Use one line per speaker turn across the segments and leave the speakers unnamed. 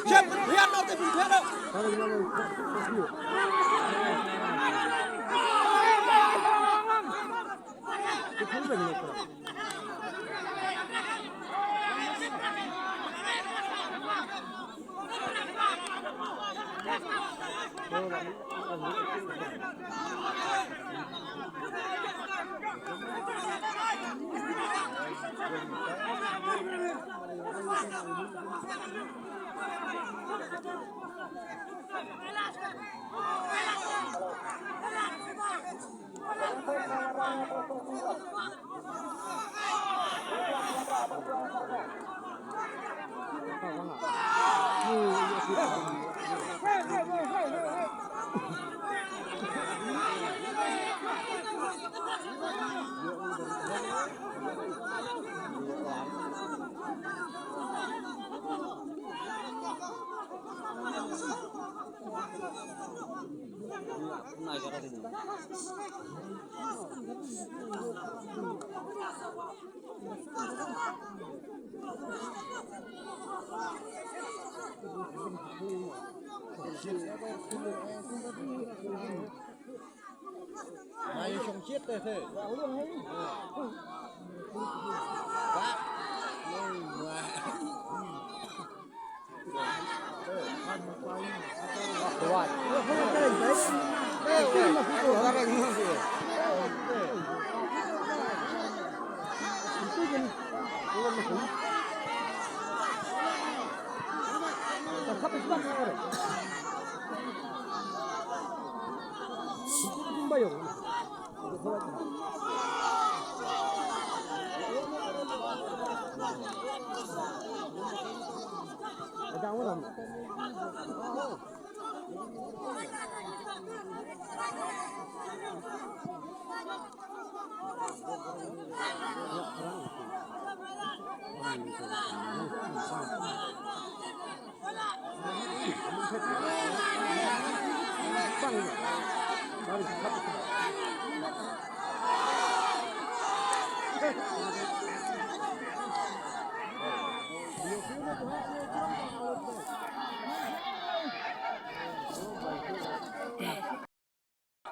Siap, lihat nanti lihat dong. Ayo song chiết đây thế.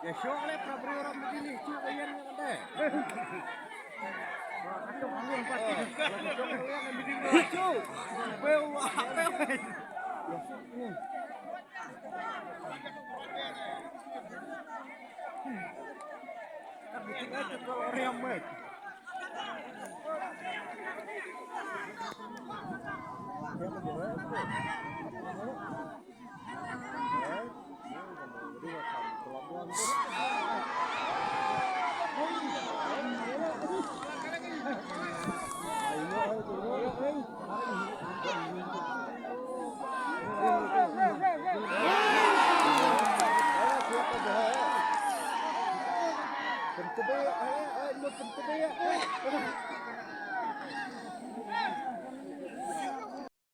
Ya show oleh Prabri orang begini, cuy kalian yang ada. Atau kalian pasti kalian yang begini, cuy. Bel apa? Ya sini. Kan bikin aja kalau orang yang baik. Bentuk